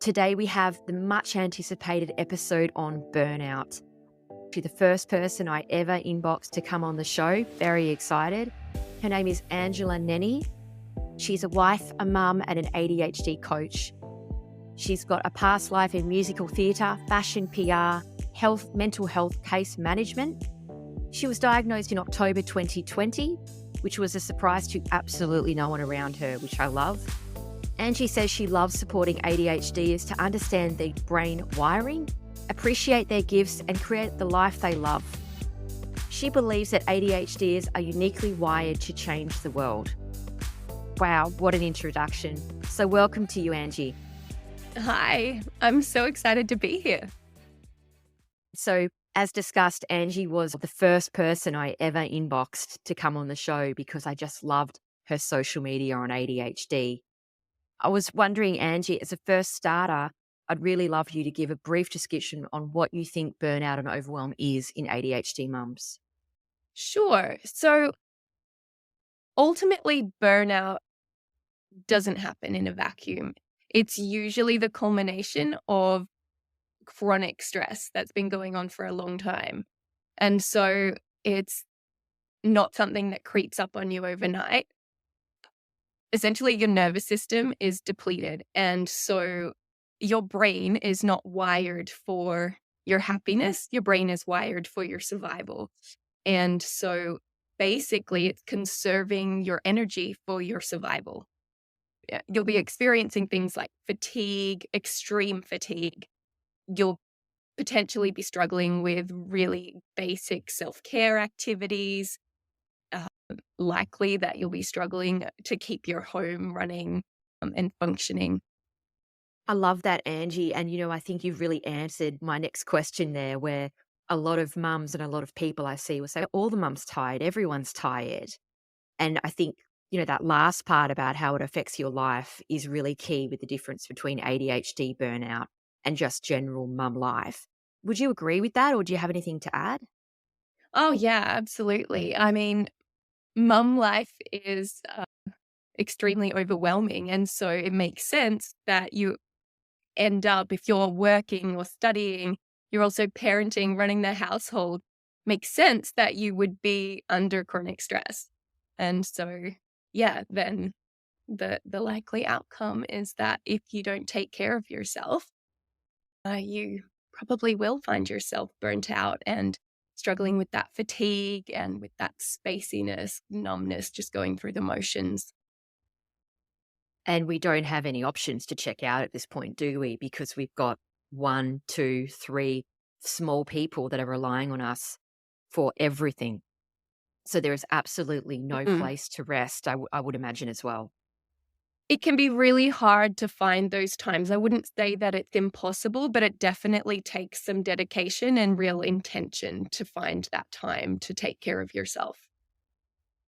Today we have the much anticipated episode on burnout. She's the first person I ever inboxed to come on the show. Very excited. Her name is Angie Nennie. She's a wife, a mum, and an ADHD coach. She's got a past life in musical theatre, fashion PR, mental health case management. She was diagnosed in October 2020, which was a surprise to absolutely no one around her, which I love. Angie says she loves supporting ADHDers to understand their brain wiring, appreciate their gifts, and create the life they love. She believes that ADHDers are uniquely wired to change the world. Wow, what an introduction. So welcome to you, Angie. Hi, I'm so excited to be here. So as discussed, Angie was the first person I ever inboxed to come on the show because I just loved her social media on ADHD. I was wondering, Angie, as a first starter, I'd really love you to give a brief description on what you think burnout and overwhelm is in ADHD mums. Sure. So ultimately, burnout doesn't happen in a vacuum. It's usually the culmination of chronic stress that's been going on for a long time. And so it's not something that creeps up on you overnight. Essentially, your nervous system is depleted. And so your brain is not wired for your happiness. Your brain is wired for your survival. And so basically, it's conserving your energy for your survival. You'll be experiencing things like fatigue, extreme fatigue. You'll potentially be struggling with really basic self-care activities. Likely that you'll be struggling to keep your home running and functioning. I love that, Angie. And, I think you've really answered my next question there, where a lot of mums and a lot of people I see will say, all the mums tired, everyone's tired. And I think, that last part about how it affects your life is really key with the difference between ADHD burnout and just general mum life. Would you agree with that, or do you have anything to add? Oh, yeah, absolutely. I mean, mum life is extremely overwhelming. And so it makes sense that you end up, if you're working or studying, you're also parenting, running the household, makes sense that you would be under chronic stress. And so, yeah, then the likely outcome is that if you don't take care of yourself, you probably will find yourself burnt out and struggling with that fatigue and with that spaciness, numbness, just going through the motions. And we don't have any options to check out at this point, do we? Because we've got 1, 2, 3 small people that are relying on us for everything. So there is absolutely no Mm. place to rest, I would imagine as well. It can be really hard to find those times. I wouldn't say that it's impossible, but it definitely takes some dedication and real intention to find that time to take care of yourself.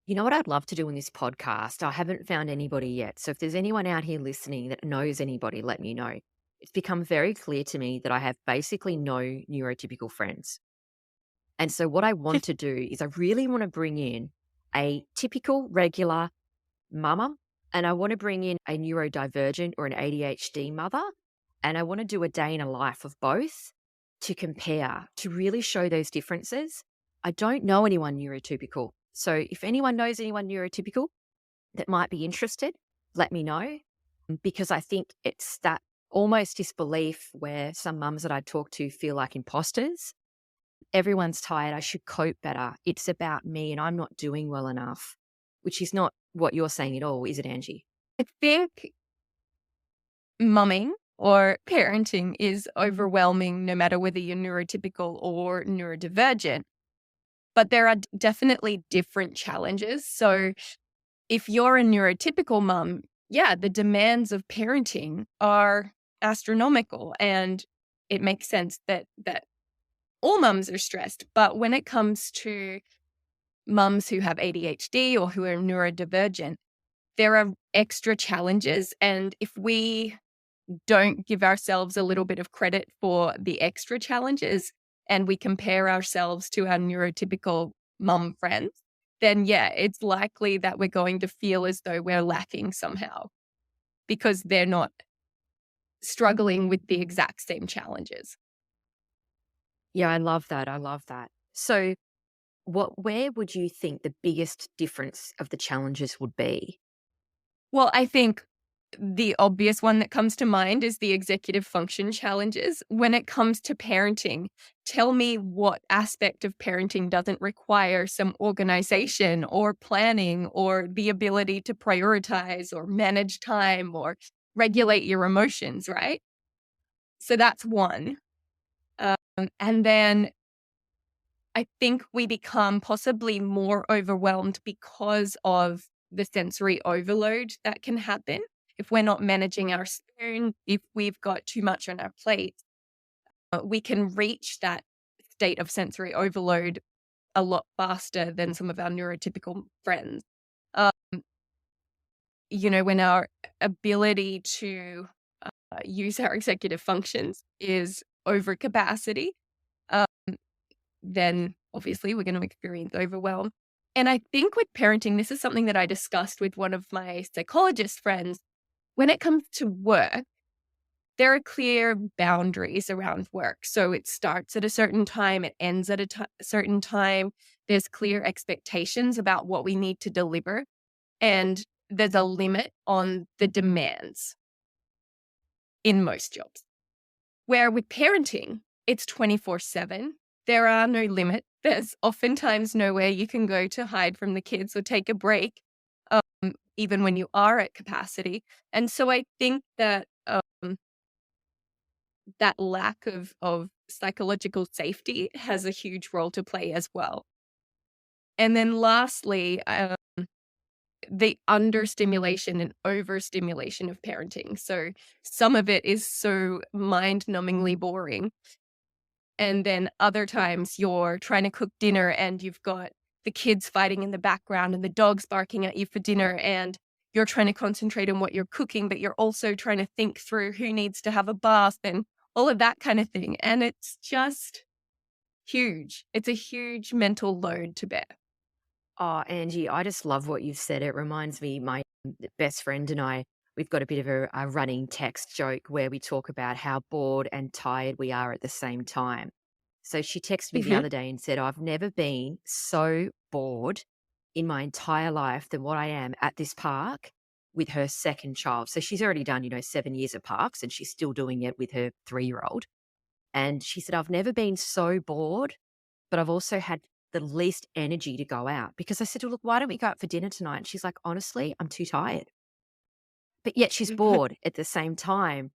You know what I'd love to do in this podcast? I haven't found anybody yet. So if there's anyone out here listening that knows anybody, let me know. It's become very clear to me that I have basically no neurotypical friends. And so what I want to do is I really want to bring in a typical regular mama, and I want to bring in a neurodivergent or an ADHD mother, and I want to do a day in a life of both to compare, to really show those differences. I don't know anyone neurotypical. So if anyone knows anyone neurotypical that might be interested, let me know, because I think it's that almost disbelief where some mums that I talk to feel like imposters. Everyone's tired. I should cope better. It's about me and I'm not doing well enough, which is not what you're saying at all, is it, Angie? I think mumming or parenting is overwhelming no matter whether you're neurotypical or neurodivergent. But there are definitely different challenges. So if you're a neurotypical mum, yeah, the demands of parenting are astronomical, and it makes sense that all mums are stressed. But when it comes to mums who have ADHD or who are neurodivergent, there are extra challenges. And if we don't give ourselves a little bit of credit for the extra challenges and we compare ourselves to our neurotypical mum friends, then yeah, it's likely that we're going to feel as though we're lacking somehow because they're not struggling with the exact same challenges. Yeah, I love that. I love that. So, where would you think the biggest difference of the challenges would be? Well, I think the obvious one that comes to mind is the executive function challenges. When it comes to parenting, tell me what aspect of parenting doesn't require some organization or planning or the ability to prioritize or manage time or regulate your emotions, right? So that's one. And then I think we become possibly more overwhelmed because of the sensory overload that can happen. If we're not managing our spoon, if we've got too much on our plate, we can reach that state of sensory overload a lot faster than some of our neurotypical friends. Uh, when our ability to use our executive functions is over capacity, uh, then obviously we're going to experience overwhelm. And I think with parenting, this is something that I discussed with one of my psychologist friends. When it comes to work, there are clear boundaries around work. So it starts at a certain time, it ends at a certain time. There's clear expectations about what we need to deliver, and there's a limit on the demands in most jobs. Where with parenting, it's 24/7. There are no limits. There's oftentimes nowhere you can go to hide from the kids or take a break, even when you are at capacity. And so I think that that lack of psychological safety has a huge role to play as well. And then lastly, the understimulation and overstimulation of parenting. So some of it is so mind-numbingly boring. And then other times you're trying to cook dinner and you've got the kids fighting in the background and the dogs barking at you for dinner, and you're trying to concentrate on what you're cooking, but you're also trying to think through who needs to have a bath and all of that kind of thing. And it's just huge. It's a huge mental load to bear. Oh, Angie, I just love what you've said. It reminds me, my best friend and I, we've got a bit of a running text joke where we talk about how bored and tired we are at the same time. So she texted me the Mhm. other day and said, I've never been so bored in my entire life than what I am at this park with her second child. So she's already done, 7 years of parks and she's still doing it with her 3-year-old. And she said, I've never been so bored, but I've also had the least energy to go out because I said to her, look, why don't we go out for dinner tonight? And she's like, honestly, I'm too tired. But yet she's bored at the same time.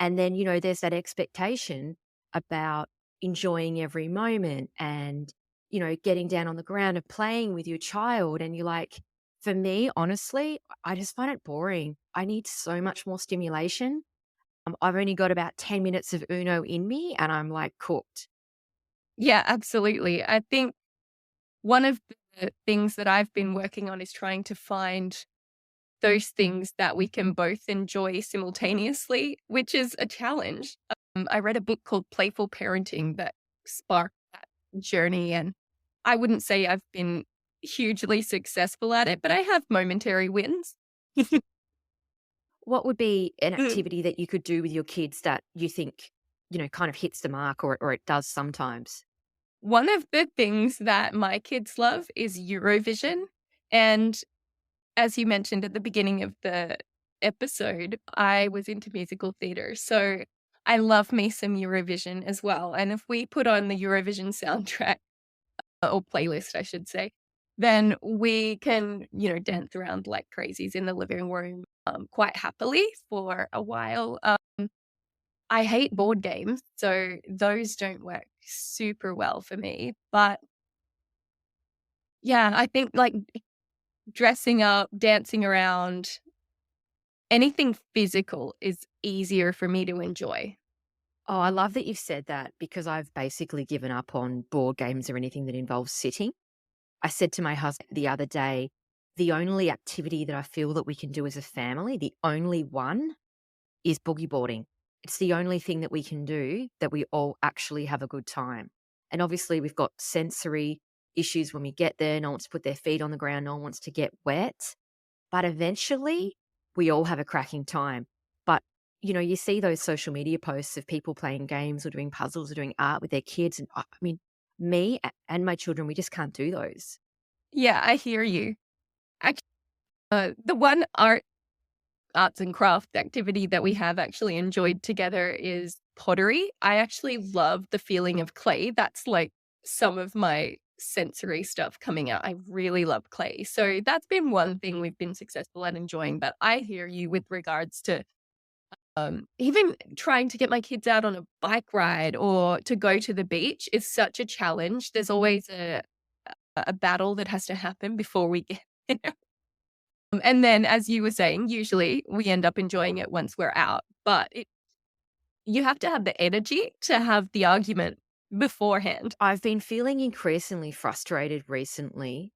And then, there's that expectation about enjoying every moment and, getting down on the ground and playing with your child. And you're like, for me, honestly, I just find it boring. I need so much more stimulation. I've only got about 10 minutes of Uno in me and I'm like cooked. Yeah, absolutely. I think one of the things that I've been working on is trying to find those things that we can both enjoy simultaneously, which is a challenge. I read a book called Playful Parenting that sparked that journey. And I wouldn't say I've been hugely successful at it, but I have momentary wins. What would be an activity that you could do with your kids that you think, kind of hits the mark or it does sometimes? One of the things that my kids love is Eurovision. And as you mentioned at the beginning of the episode, I was into musical theater. So I love me some Eurovision as well. And if we put on the Eurovision soundtrack or playlist, I should say, then we can, dance around like crazies in the living room quite happily for a while. I hate board games, so those don't work super well for me. But yeah, I think like dressing up, dancing around, anything physical is easier for me to enjoy. Oh, I love that you've said that because I've basically given up on board games or anything that involves sitting. I said to my husband the other day, the only activity that I feel that we can do as a family, the only one is boogie boarding. It's the only thing that we can do that we all actually have a good time. And obviously, we've got sensory issues when we get there. No one wants to put their feet on the ground. No one wants to get wet. But eventually, we all have a cracking time. But, you see those social media posts of people playing games or doing puzzles or doing art with their kids. And I mean, and my children, we just can't do those. Yeah, I hear you. Actually, the one arts and craft activity that we have actually enjoyed together is pottery. I actually love the feeling of clay. That's like some of my sensory stuff coming out. I really love clay. So that's been one thing we've been successful at enjoying. But I hear you with regards to even trying to get my kids out on a bike ride or to go to the beach is such a challenge. There's always a battle that has to happen before we get there. And then, as you were saying, usually we end up enjoying it once we're out. But you have to have the energy to have the argument beforehand. I've been feeling increasingly frustrated recently.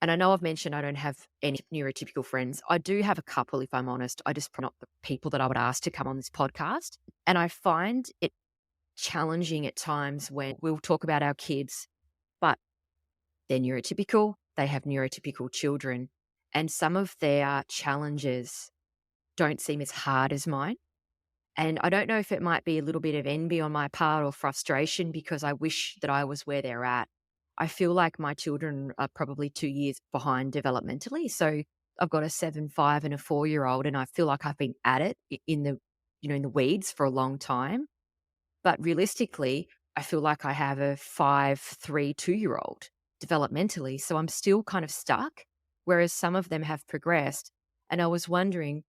And I know I've mentioned I don't have any neurotypical friends. I do have a couple, if I'm honest. I just not the people that I would ask to come on this podcast. And I find it challenging at times when we'll talk about our kids, but they're neurotypical, they have neurotypical children, and some of their challenges don't seem as hard as mine. And I don't know if it might be a little bit of envy on my part or frustration because I wish that I was where they're at. I feel like my children are probably 2 years behind developmentally. So I've got a 7, 5, and a 4-year old, and I feel like I've been at it in the in the weeds for a long time. But realistically, I feel like I have a 5, 3, 2-year old developmentally. So I'm still kind of stuck, whereas some of them have progressed. And I was wondering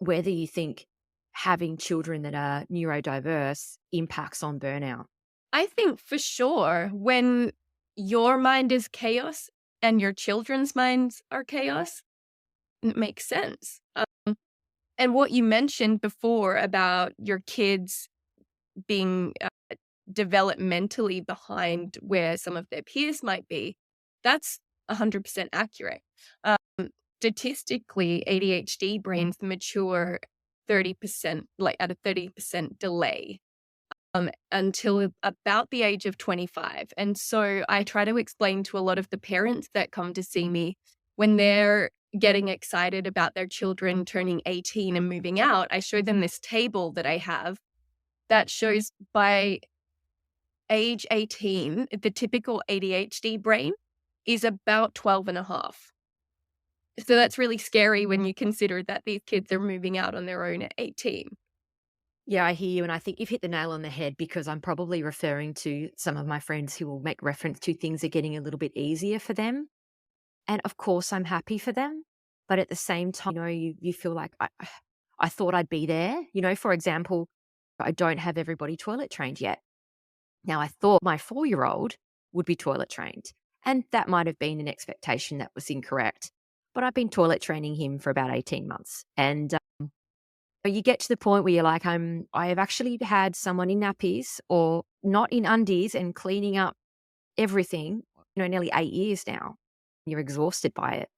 whether you think having children that are neurodiverse impacts on burnout. I think for sure when your mind is chaos and your children's minds are chaos, it makes sense. And what you mentioned before about your kids being developmentally behind where some of their peers might be, that's 100% accurate. Um, Statistically, ADHD brains mature 30%, like at a 30% delay until about the age of 25. And so I try to explain to a lot of the parents that come to see me when they're getting excited about their children turning 18 and moving out, I show them this table that I have that shows by age 18, the typical ADHD brain is about 12 and a half. So that's really scary when you consider that these kids are moving out on their own at 18. Yeah, I hear you. And I think you've hit the nail on the head because I'm probably referring to some of my friends who will make reference to things are getting a little bit easier for them. And of course, I'm happy for them. But at the same time, you feel like I thought I'd be there. For example, I don't have everybody toilet trained yet. Now, I thought my 4-year-old would be toilet trained. And that might have been an expectation that was incorrect. But I've been toilet training him for about 18 months. And you get to the point where you're like, I have actually had someone in nappies or not in undies and cleaning up everything, nearly 8 years now. You're exhausted by it.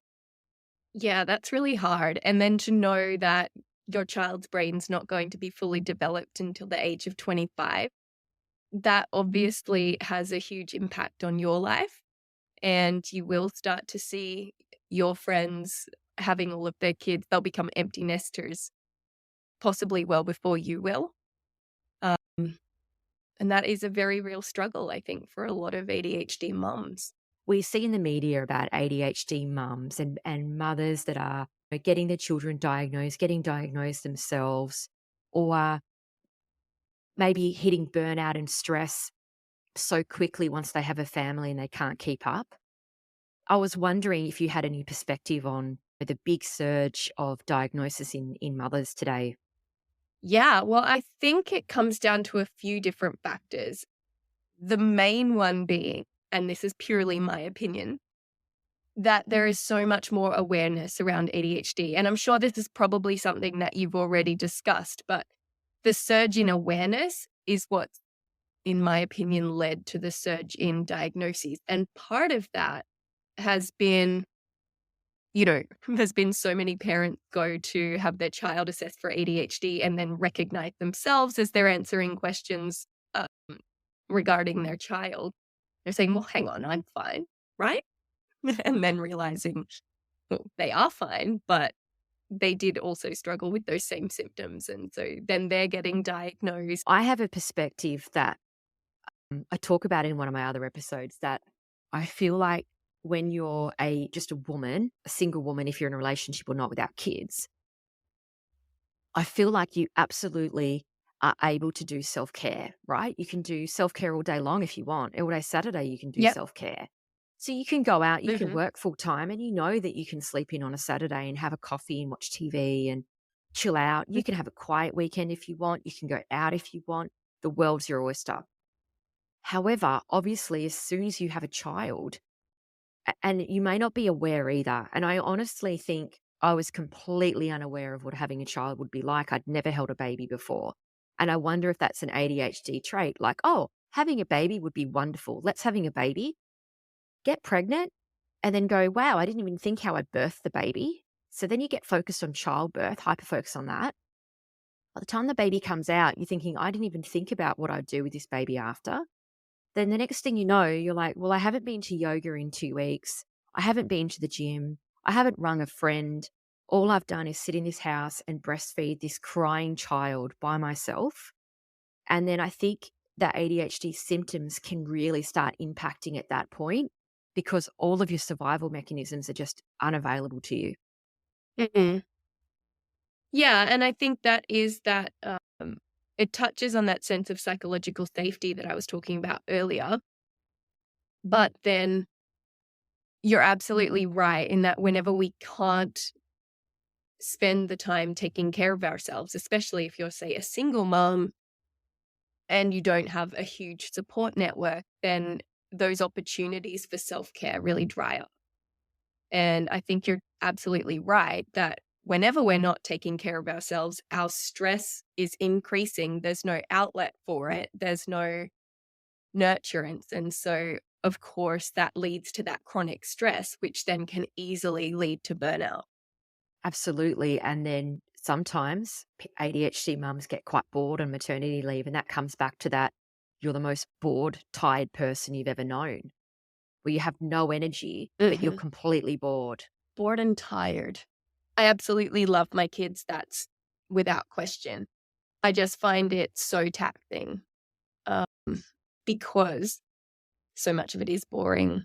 Yeah, that's really hard. And then to know that your child's brain's not going to be fully developed until the age of 25, that obviously has a huge impact on your life. And you will start to see your friends having all of their kids, they'll become empty nesters, possibly well before you will. Um, and that is a very real struggle, I think, for a lot of ADHD mums. We see in the media about ADHD mums and mothers that are getting their children diagnosed, getting diagnosed themselves, or maybe hitting burnout and stress so quickly once they have a family and they can't keep up. I was wondering if you had any perspective on the big surge of diagnosis in mothers today. Yeah, well, I think it comes down to a few different factors. The main one being, and this is purely my opinion, that there is so much more awareness around ADHD. And I'm sure this is probably something that you've already discussed, but the surge in awareness is what, in my opinion, led to the surge in diagnoses. And part of that has been, there's been so many parents go to have their child assessed for ADHD and then recognize themselves as they're answering questions regarding their child. They're saying, well, hang on, I'm fine, right? And then realizing, well, they are fine, but they did also struggle with those same symptoms. And so then they're getting diagnosed. I have a perspective that I talk about in one of my other episodes that I feel like when you're just a woman, a single woman, if you're in a relationship or not without kids, I feel like you absolutely are able to do self-care, right? You can do self-care all day long if you want. All day Saturday, you can do Yep. self-care. So you can go out, you can Hmm. work full time, and you know that you can sleep in on a Saturday and have a coffee and watch TV and chill out. You can have a quiet weekend if you want. You can go out if you want. The world's your oyster. However, obviously, as soon as you have a child, and you may not be aware either. And I honestly think I was completely unaware of what having a child would be like. I'd never held a baby before. And I wonder if that's an ADHD trait. Like, oh, having a baby would be wonderful. Let's having a baby, get pregnant, and then go, wow, I didn't even think how I'd birth the baby. So then you get focused on childbirth, hyper focus on that. By the time the baby comes out, you're thinking, I didn't even think about what I'd do with this baby after. Then the next thing you know, you're like, well, I haven't been to yoga in 2 weeks. I haven't been to the gym. I haven't rung a friend. All I've done is sit in this house and breastfeed this crying child by myself. And then I think that ADHD symptoms can really start impacting at that point because all of your survival mechanisms are just unavailable to you. Hmm. Yeah, and I think that is that it touches on that sense of psychological safety that I was talking about earlier. But then you're absolutely right in that whenever we can't spend the time taking care of ourselves, especially if you're, say, a single mom and you don't have a huge support network, then those opportunities for self-care really dry up. And I think you're absolutely right that whenever we're not taking care of ourselves, our stress is increasing. There's no outlet for it. There's no nurturance. And so, of course, that leads to that chronic stress, which then can easily lead to burnout. Absolutely. And then sometimes ADHD mums get quite bored on maternity leave, and that comes back to that you're the most bored, tired person you've ever known, where you have no energy, but you're Hmm. completely bored. Bored and tired. I absolutely love my kids. That's without question. I just find it so taxing um, because so much of it is boring.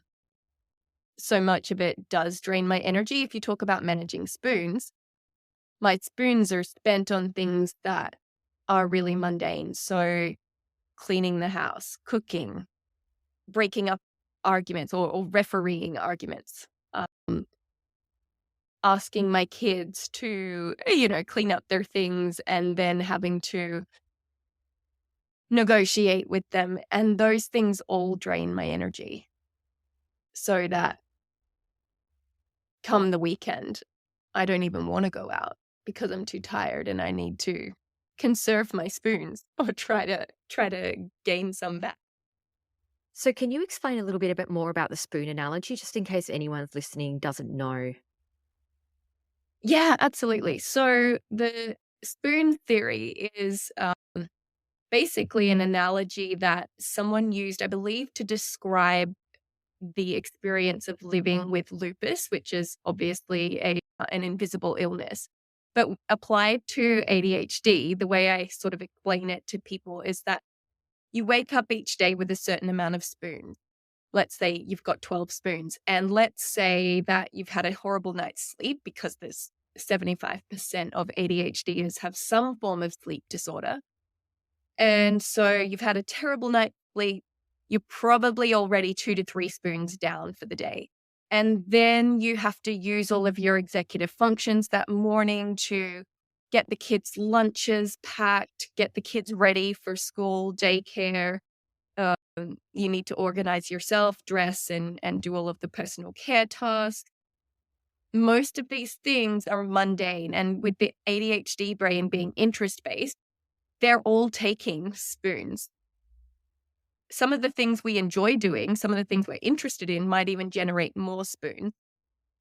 So much of it does drain my energy. If you talk about managing spoons, my spoons are spent on things that are really mundane. So cleaning the house, cooking, breaking up arguments or refereeing arguments, um, asking my kids to, clean up their things and then having to negotiate with them. And those things all drain my energy. So that come the weekend, I don't even want to go out because I'm too tired and I need to conserve my spoons or try to gain some back. So, can you explain a little bit more about the spoon analogy, just in case anyone's listening doesn't know? Yeah, absolutely. So the spoon theory is basically an analogy that someone used, I believe, to describe the experience of living with lupus, which is obviously an invisible illness. But applied to ADHD, the way I sort of explain it to people is that you wake up each day with a certain amount of spoons. Let's say you've got 12 spoons, and let's say that you've had a horrible night's sleep because there's 75% of ADHDers have some form of sleep disorder. And so you've had a terrible night's sleep. You're probably already 2 to 3 spoons down for the day. And then you have to use all of your executive functions that morning to get the kids' lunches packed, get the kids ready for school, daycare. You need to organize yourself, dress, and do all of the personal care tasks. Most of these things are mundane. And with the ADHD brain being interest based, they're all taking spoons. Some of the things we enjoy doing, some of the things we're interested in might even generate more spoons.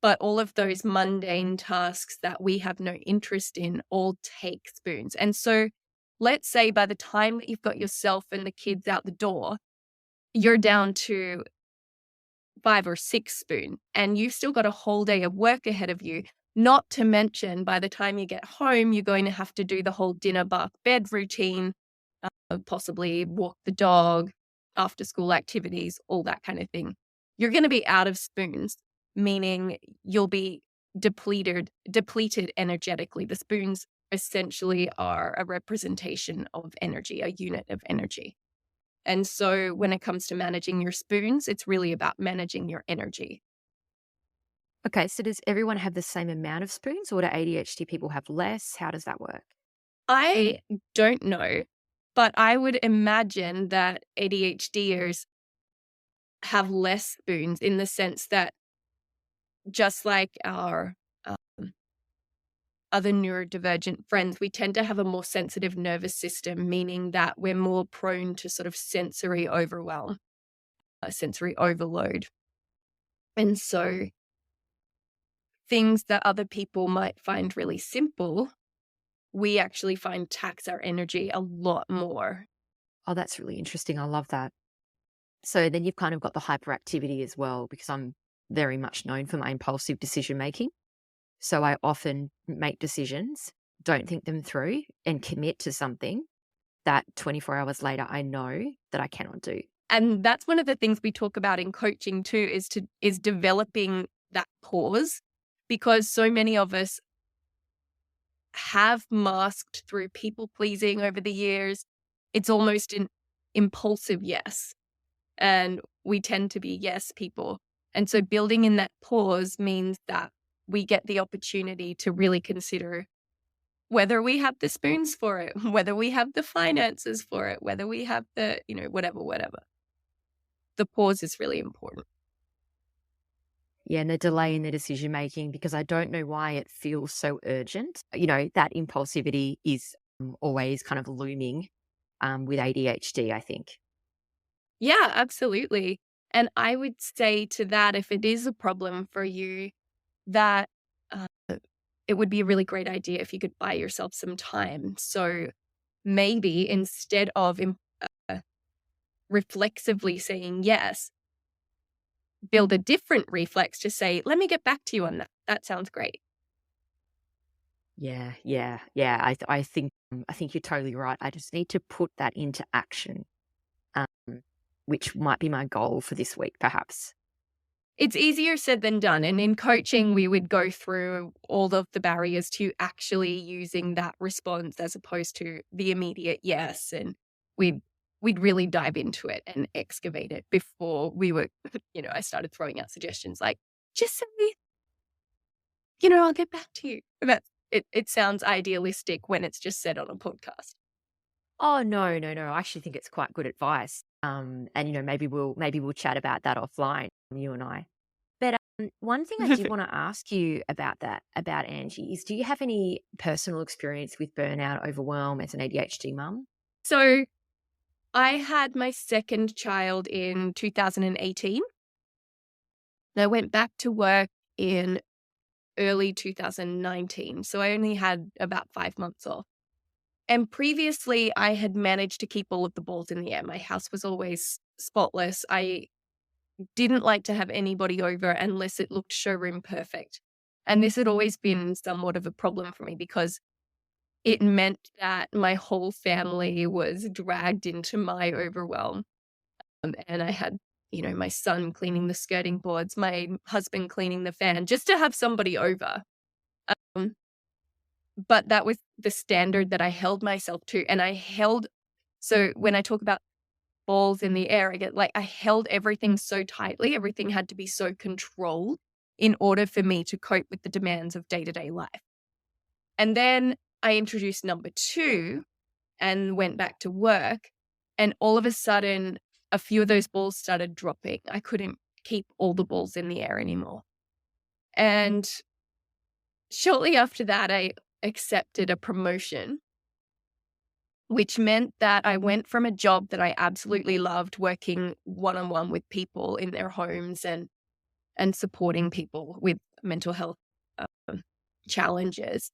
But all of those mundane tasks that we have no interest in all take spoons. And so let's say by the time that you've got yourself and the kids out the door, you're down to 5 or 6 spoons and you've still got a whole day of work ahead of you. Not to mention, by the time you get home, you're going to have to do the whole dinner, bath, bed routine, possibly walk the dog, after school activities, all that kind of thing. You're going to be out of spoons, meaning you'll be depleted energetically. The spoons essentially are a representation of energy, a unit of energy. And so when it comes to managing your spoons, it's really about managing your energy. Okay, so does everyone have the same amount of spoons, or do ADHD people have less? How does that work? I don't know, but I would imagine that ADHDers have less spoons in the sense that just like our um, other neurodivergent friends, we tend to have a more sensitive nervous system, meaning that we're more prone to sort of sensory overwhelm, sensory overload. And so things that other people might find really simple, we actually find tax our energy a lot more. Oh, that's really interesting. I love that. So then you've kind of got the hyperactivity as well, because I'm very much known for my impulsive decision making. So I often make decisions, don't think them through, and commit to something that 24 hours later I know that I cannot do. And that's one of the things we talk about in coaching too, is developing that pause, because so many of us have masked through people pleasing over the years. It's almost an impulsive yes. And we tend to be yes people. And so building in that pause means that we get the opportunity to really consider whether we have the spoons for it, whether we have the finances for it, whether we have the, whatever. The pause is really important. Yeah, and the delay in the decision making, because I don't know why it feels so urgent. That impulsivity is always kind of looming with ADHD, I think. Yeah, absolutely. And I would say to that, if it is a problem for you, that uh, it would be a really great idea if you could buy yourself some time. So maybe instead of uh, reflexively saying yes, build a different reflex to say, let me get back to you on that. That sounds great. Yeah, yeah, yeah. I think you're totally right. I just need to put that into action, um, which might be my goal for this week, perhaps. It's easier said than done. And in coaching, we would go through all of the barriers to actually using that response as opposed to the immediate yes. And we'd we'd really dive into it and excavate it before we were, I started throwing out suggestions like, just say, I'll get back to you. That's it sounds idealistic when it's just said on a podcast. Oh, no, no, no. I actually think it's quite good advice. And maybe we'll chat about that offline, you and I. But one thing I did want to ask you about Angie, is do you have any personal experience with burnout, overwhelm as an ADHD mum? So I had my second child in 2018. And I went back to work in early 2019. So I only had about 5 months off. And previously, I had managed to keep all of the balls in the air. My house was always spotless. I didn't like to have anybody over unless it looked showroom perfect. And this had always been somewhat of a problem for me because it meant that my whole family was dragged into my overwhelm. And I had, my son cleaning the skirting boards, my husband cleaning the fan, just to have somebody over. Um, but that was the standard that I held myself to. And so when I talk about balls in the air, I held everything so tightly. Everything had to be so controlled in order for me to cope with the demands of day-to-day life. And then I introduced number two and went back to work. And all of a sudden, a few of those balls started dropping. I couldn't keep all the balls in the air anymore. And shortly after that, I accepted a promotion, which meant that I went from a job that I absolutely loved, working one-on-one with people in their homes and supporting people with mental health challenges.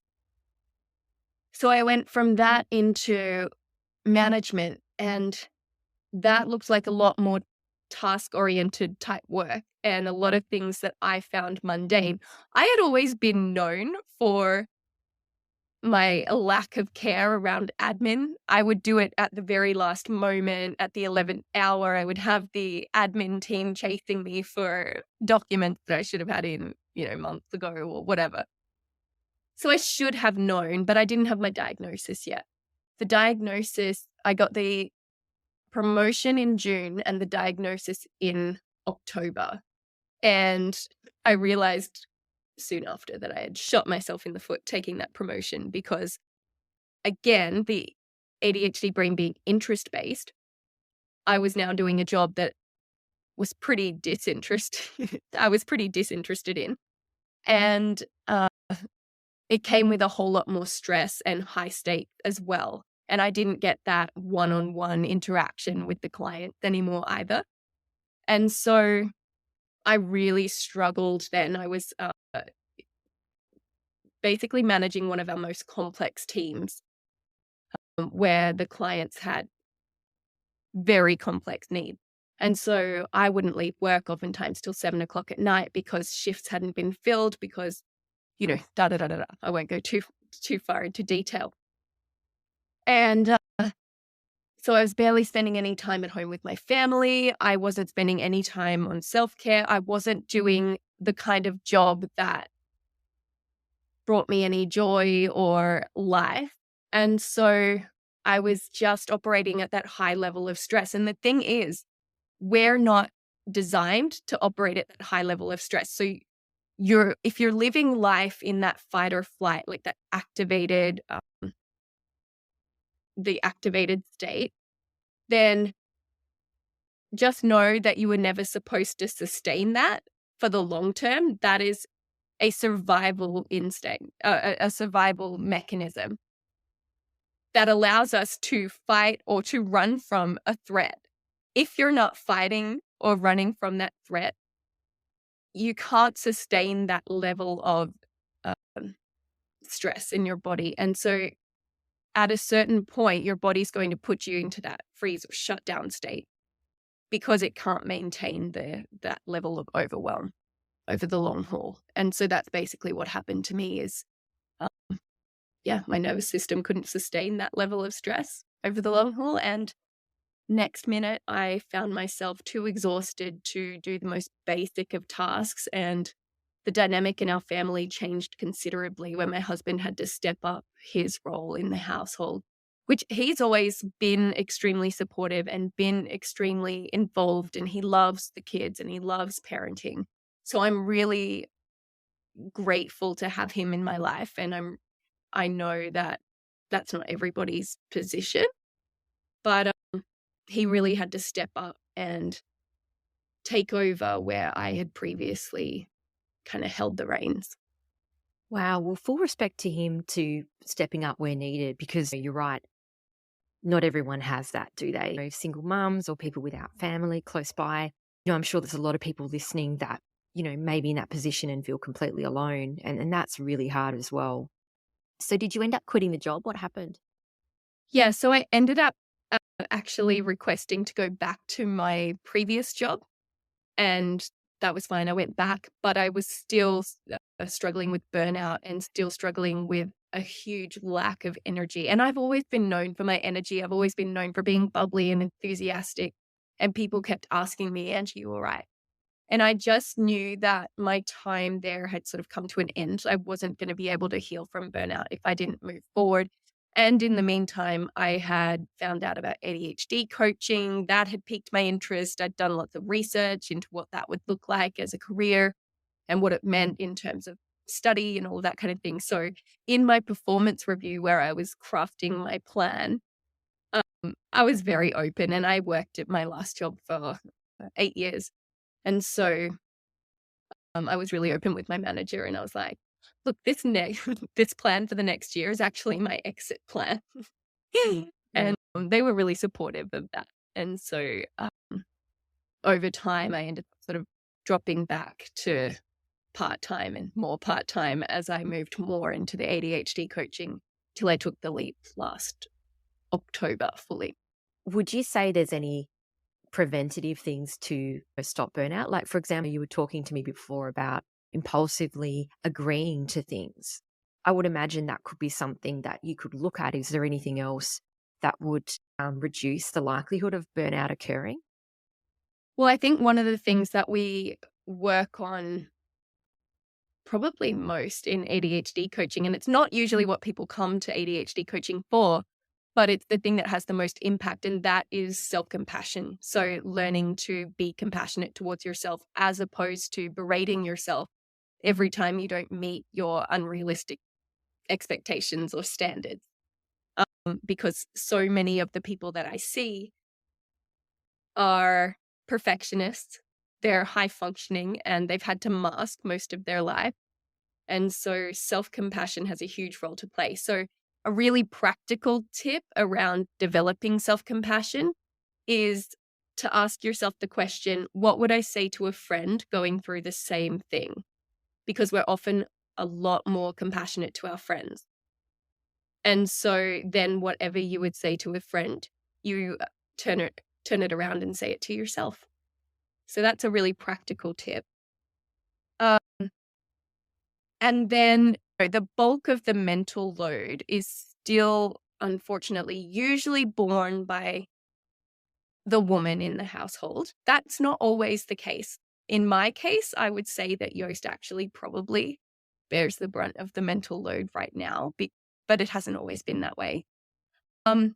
So I went from that into management, and that looked like a lot more task-oriented type work and a lot of things that I found mundane. I had always been known for my lack of care around admin. I would do it at the very last moment, at the 11th hour. I would have the admin team chasing me for documents that I should have had in, months ago or whatever. So I should have known, but I didn't have my diagnosis yet. The diagnosis, I got the promotion in June and the diagnosis in October. And I realized soon after that I had shot myself in the foot taking that promotion because, again, the ADHD brain being interest-based, I was now doing a job that was pretty disinterested. I was pretty disinterested in. And it came with a whole lot more stress and high stakes as well. And I didn't get that one-on-one interaction with the client anymore either. And so I really struggled then. I was basically managing one of our most complex teams where the clients had very complex needs. And so I wouldn't leave work oftentimes till 7 o'clock at night because shifts hadn't been filled because, da da da da da. I won't go too far into detail. And so I was barely spending any time at home with my family. I wasn't spending any time on self-care. I wasn't doing the kind of job that brought me any joy or life. And so I was just operating at that high level of stress. And the thing is, we're not designed to operate at that high level of stress. So if you're living life in that fight or flight, like that the activated state, then just know that you were never supposed to sustain that for the long term. That is a survival instinct, a survival mechanism that allows us to fight or to run from a threat. If you're not fighting or running from that threat, you can't sustain that level of stress in your body. And so at a certain point, your body's going to put you into that freeze or shutdown state because it can't maintain that level of overwhelm over the long haul. And so that's basically what happened to me is, my nervous system couldn't sustain that level of stress over the long haul. And next minute, I found myself too exhausted to do the most basic of tasks. And the dynamic in our family changed considerably when my husband had to step up his role in the household, which he's always been extremely supportive and been extremely involved. And he loves the kids and he loves parenting. So I'm really grateful to have him in my life. And I know that that's not everybody's position, but he really had to step up and take over where I had previously kind of held the reins. Wow. Well, full respect to him to stepping up where needed because you're right. Not everyone has that, do they? Single mums or people without family close by. I'm sure there's a lot of people listening that, may be in that position and feel completely alone. And that's really hard as well. So did you end up quitting the job? What happened? Yeah. So I ended up actually requesting to go back to my previous job. And that was fine. I went back, but I was still struggling with burnout and still struggling with a huge lack of energy. And I've always been known for my energy. I've always been known for being bubbly and enthusiastic. And people kept asking me, Angie, you all right? And I just knew that my time there had sort of come to an end. I wasn't going to be able to heal from burnout if I didn't move forward. And in the meantime, I had found out about ADHD coaching. That had piqued my interest. I'd done lots of research into what that would look like as a career and what it meant in terms of study and all that kind of thing. So in my performance review where I was crafting my plan, I was very open and I worked at my last job for 8 years. And so I was really open with my manager and I was like, look, this plan for the next year is actually my exit plan. And they were really supportive of that. And so over time, I ended up sort of dropping back to part-time and more part-time as I moved more into the ADHD coaching till I took the leap last October fully. Would you say there's any preventative things to stop burnout? Like, for example, you were talking to me before about impulsively agreeing to things. I would imagine that could be something that you could look at. Is there anything else that would reduce the likelihood of burnout occurring? Well, I think one of the things that we work on probably most in ADHD coaching, and it's not usually what people come to ADHD coaching for, but it's the thing that has the most impact, and that is self-compassion. So learning to be compassionate towards yourself as opposed to berating yourself every time you don't meet your unrealistic expectations or standards. Because so many of the people that I see are perfectionists, they're high functioning, and they've had to mask most of their life. And so self-compassion has a huge role to play. So a really practical tip around developing self-compassion is to ask yourself the question, what would I say to a friend going through the same thing? Because we're often a lot more compassionate to our friends. And so then whatever you would say to a friend, you turn it around and say it to yourself. So that's a really practical tip. Uh, and then the bulk of the mental load is still, unfortunately, usually borne by the woman in the household. That's not always the case. In my case, I would say that Yost actually probably bears the brunt of the mental load right now, but it hasn't always been that way. Um,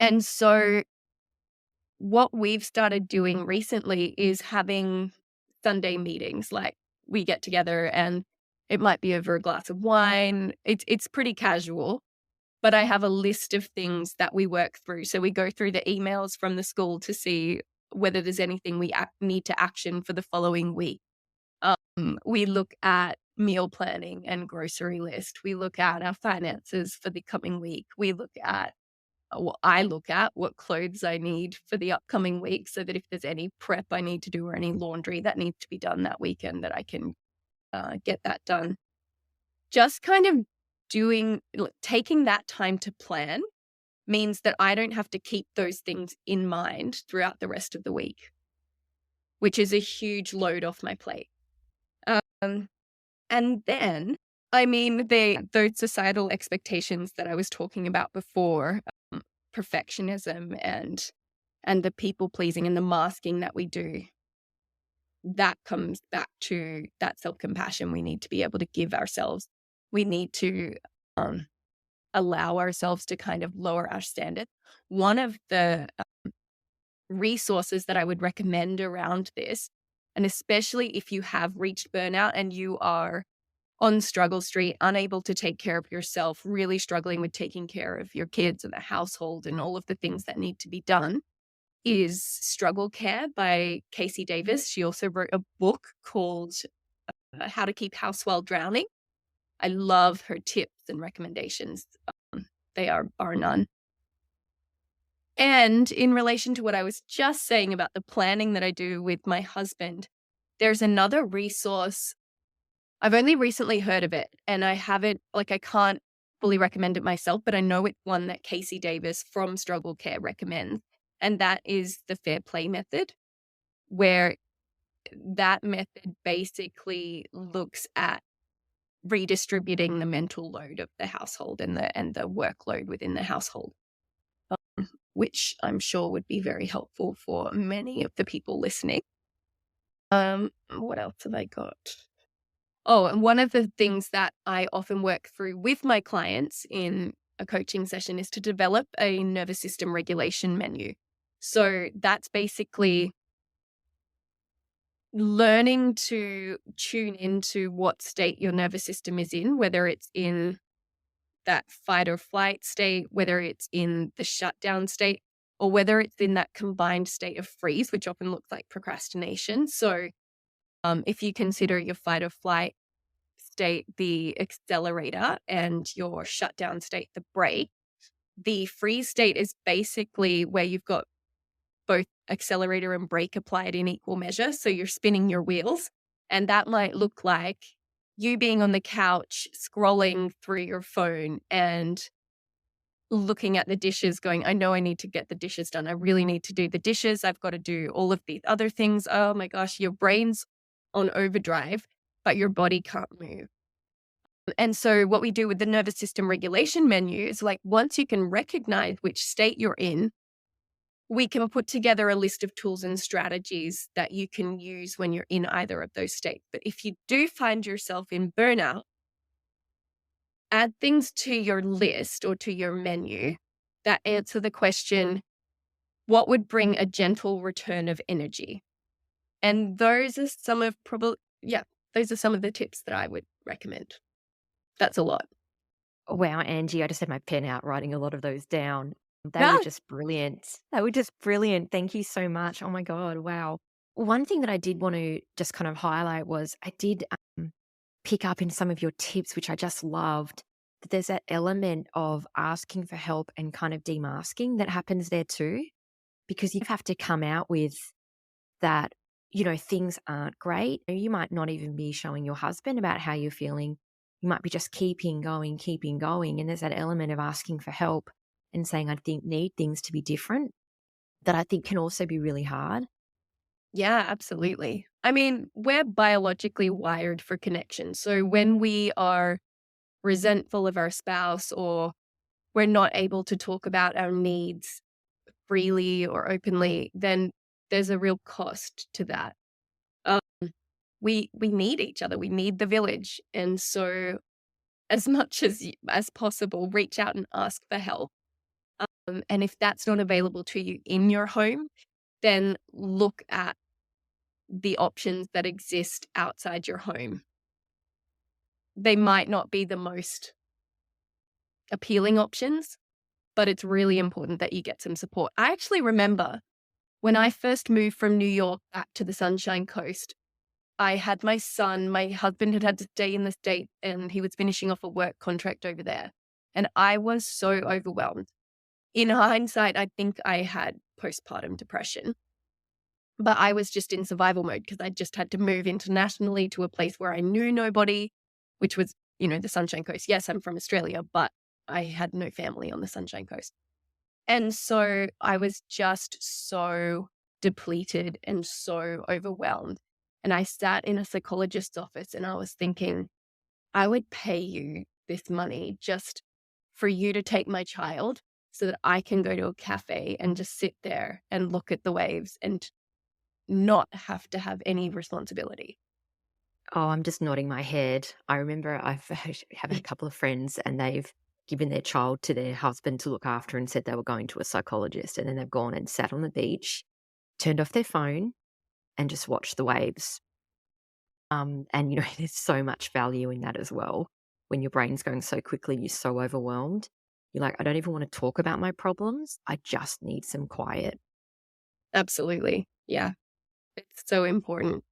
and so what we've started doing recently is having Sunday meetings. Like we get together and it might be over a glass of wine. It's pretty casual, but I have a list of things that we work through. So we go through the emails from the school to see whether there's anything we need to action for the following week. We look at meal planning and grocery list. We look at our finances for the coming week. We look at what I look at, what clothes I need for the upcoming week, so that if there's any prep I need to do or any laundry that needs to be done that weekend, that I can get that done. Just kind of taking that time to plan means that I don't have to keep those things in mind throughout the rest of the week, which is a huge load off my plate. Um, and then, I mean, those societal expectations that I was talking about before, perfectionism and the people pleasing and the masking that we do, that comes back to that self-compassion we need to be able to give ourselves. We need to allow ourselves to kind of lower our standard. One of the resources that I would recommend around this, and especially if you have reached burnout and you are on struggle street, unable to take care of yourself, really struggling with taking care of your kids and the household and all of the things that need to be done, is Struggle Care by Casey Davis. She also wrote a book called How to Keep House While Drowning. I love her tips and recommendations. They are bar none. And in relation to what I was just saying about the planning that I do with my husband, there's another resource. I've only recently heard of it, and I can't fully recommend it myself, but I know it's one that Casey Davis from Struggle Care recommends. And that is the Fair Play method, where that method basically looks at redistributing the mental load of the household and the workload within the household, which I'm sure would be very helpful for many of the people listening. What else have I got? Oh, and one of the things that I often work through with my clients in a coaching session is to develop a nervous system regulation menu. So that's basically learning to tune into what state your nervous system is in, whether it's in that fight or flight state, whether it's in the shutdown state, or whether it's in that combined state of freeze, which often looks like procrastination. So if you consider your fight or flight state the accelerator and your shutdown state the brake, the freeze state is basically where you've got both accelerator and brake applied in equal measure. So you're spinning your wheels. And that might look like you being on the couch, scrolling through your phone and looking at the dishes going, I know I need to get the dishes done. I really need to do the dishes. I've got to do all of these other things. Oh my gosh, your brain's on overdrive, but your body can't move. And so what we do with the nervous system regulation menu is like, once you can recognize which state you're in, we can put together a list of tools and strategies that you can use when you're in either of those states. But if you do find yourself in burnout, add things to your list or to your menu that answer the question, what would bring a gentle return of energy? And those are some of those are some of the tips that I would recommend. That's a lot. Wow, Angie, I just had my pen out writing a lot of those down. They were Yeah. just brilliant. They were just brilliant. Thank you so much. Oh my God, wow. One thing that I did want to just kind of highlight was I did pick up in some of your tips, which I just loved, that there's that element of asking for help and kind of demasking that happens there too, because you have to come out with that, things aren't great. You might not even be showing your husband about how you're feeling. You might be just keeping going, keeping going. And there's that element of asking for help and saying, I think need things to be different that I think can also be really hard. Yeah, absolutely. I mean, we're biologically wired for connection. So when we are resentful of our spouse or we're not able to talk about our needs freely or openly, then there's a real cost to that. Um, we need each other. We need the village, and so as much as possible, reach out and ask for help. And if that's not available to you in your home, then look at the options that exist outside your home. They might not be the most appealing options, but it's really important that you get some support. I actually remember when I first moved from New York back to the Sunshine Coast, I had my son, my husband had to stay in the States and he was finishing off a work contract over there. And I was so overwhelmed. In hindsight, I think I had postpartum depression, but I was just in survival mode because I just had to move internationally to a place where I knew nobody, which was, the Sunshine Coast. Yes, I'm from Australia, but I had no family on the Sunshine Coast. And so I was just so depleted and so overwhelmed. And I sat in a psychologist's office and I was thinking, I would pay you this money just for you to take my child so that I can go to a cafe and just sit there and look at the waves and not have to have any responsibility. Oh, I'm just nodding my head. I remember I've having a couple of friends and they've given their child to their husband to look after and said they were going to a psychologist. And then they've gone and sat on the beach, turned off their phone and just watched the waves. And, there's so much value in that as well. When your brain's going so quickly, you're so overwhelmed. You're like, I don't even want to talk about my problems. I just need some quiet. Absolutely. Yeah. It's so important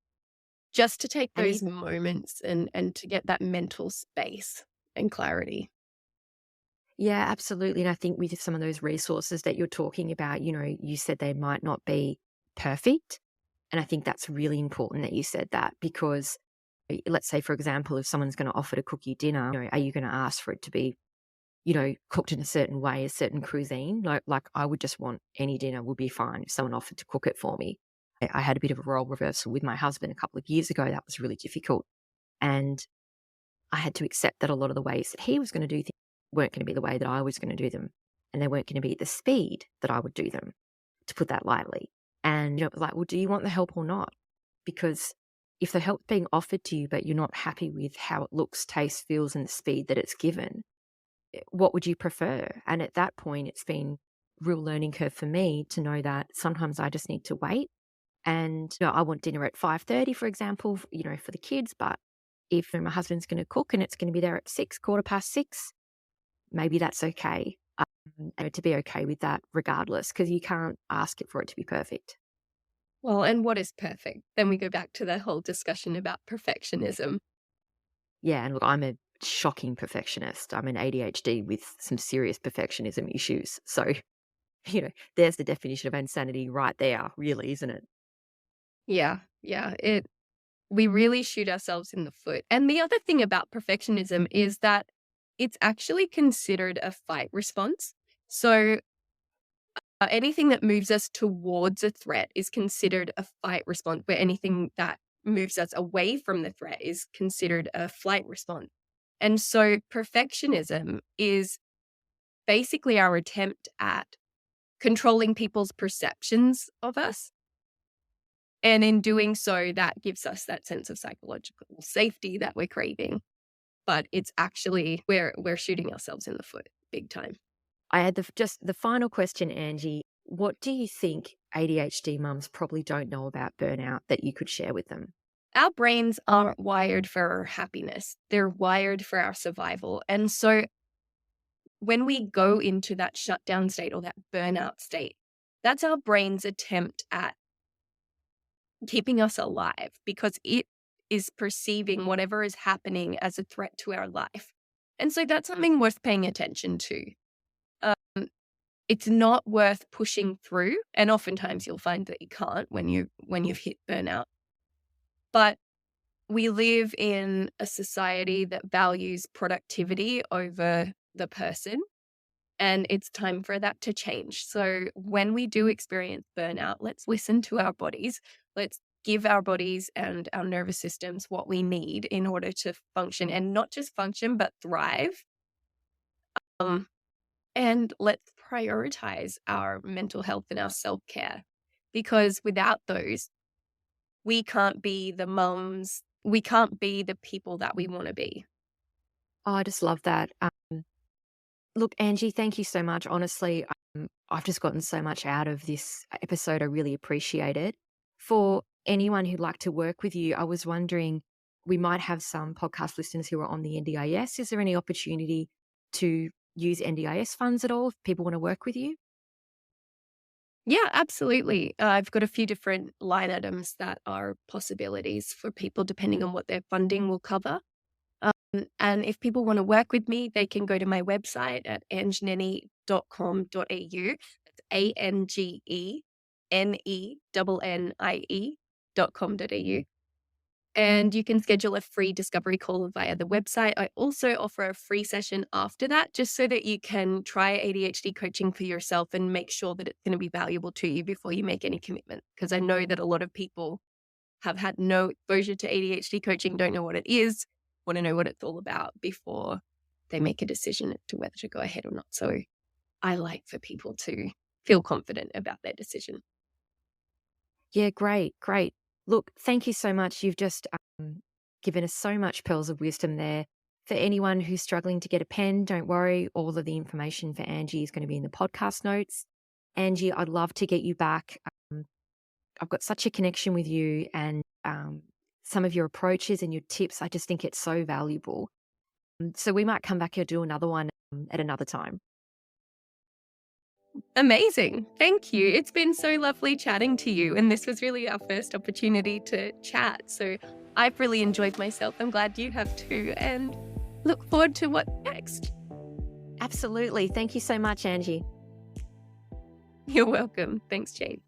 just to take And those moments and to get that mental space and clarity. yeah, absolutely. And I think with some of those resources that you're talking about, you said they might not be perfect. And I think that's really important that you said that because let's say, for example, if someone's going to offer to cook you dinner, are you going to ask for it to be, cooked in a certain way, a certain cuisine? Like I would just want any dinner would be fine if someone offered to cook it for me. I had a bit of a role reversal with my husband a couple of years ago. That was really difficult. And I had to accept that a lot of the ways that he was going to do things weren't going to be the way that I was going to do them. And they weren't going to be at the speed that I would do them, to put that lightly. And it was like, well, do you want the help or not? Because if the help's being offered to you, but you're not happy with how it looks, tastes, feels, and the speed that it's given, what would you prefer? And at that point, it's been real learning curve for me to know that sometimes I just need to wait. And I want dinner at 5:30, for example, for the kids. But if my husband's going to cook and it's going to be there at 6, quarter past 6, maybe that's okay. And to be okay with that regardless, because you can't ask it for it to be perfect. Well, and what is perfect? Then we go back to the whole discussion about perfectionism. Yeah, and look, I'm a shocking perfectionist. I'm an ADHD with some serious perfectionism issues. So, there's the definition of insanity right there, really, isn't it? Yeah, yeah. We really shoot ourselves in the foot. And the other thing about perfectionism is that it's actually considered a fight response. So anything that moves us towards a threat is considered a fight response, where anything that moves us away from the threat is considered a flight response. And so perfectionism is basically our attempt at controlling people's perceptions of us. And in doing so, that gives us that sense of psychological safety that we're craving. But it's actually we're shooting ourselves in the foot big time. I had just the final question, Angie. What do you think ADHD mums probably don't know about burnout that you could share with them? Our brains aren't wired for happiness. They're wired for our survival. And so when we go into that shutdown state or that burnout state, that's our brain's attempt at keeping us alive because it is perceiving whatever is happening as a threat to our life. And so that's something worth paying attention to. Um, it's not worth pushing through. And oftentimes you'll find that you can't when you've hit burnout. But we live in a society that values productivity over the person. And it's time for that to change. So when we do experience burnout, let's listen to our bodies. Let's give our bodies and our nervous systems what we need in order to function, and not just function, but thrive. Um, and let's prioritize our mental health and our self-care, because without those, we can't be the mums, we can't be the people that we want to be. Oh, I just love that. Look, Angie, thank you so much. Honestly, I've just gotten so much out of this episode. I really appreciate it. For anyone who'd like to work with you, I was wondering, we might have some podcast listeners who are on the NDIS. Is there any opportunity to use NDIS funds at all if people want to work with you? Yeah, absolutely. I've got a few different line items that are possibilities for people depending on what their funding will cover. And if people want to work with me, they can go to my website at angenennie.com.au. That's ANGENENNIE.com.au. And you can schedule a free discovery call via the website. I also offer a free session after that, just so that you can try ADHD coaching for yourself and make sure that it's going to be valuable to you before you make any commitment. Because I know that a lot of people have had no exposure to ADHD coaching, don't know what it is, want to know what it's all about before they make a decision as to whether to go ahead or not. So I like for people to feel confident about their decision. Yeah, great, great. Look, thank you so much. You've just given us so much pearls of wisdom there. For anyone who's struggling to get a pen, don't worry. All of the information for Angie is going to be in the podcast notes. Angie, I'd love to get you back. I've got such a connection with you and some of your approaches and your tips. I just think it's so valuable. So we might come back and do another one at another time. Amazing. Thank you. It's been so lovely chatting to you. And this was really our first opportunity to chat. So I've really enjoyed myself. I'm glad you have too. And look forward to what's next. Absolutely. Thank you so much, Angie. You're welcome. Thanks, Jane.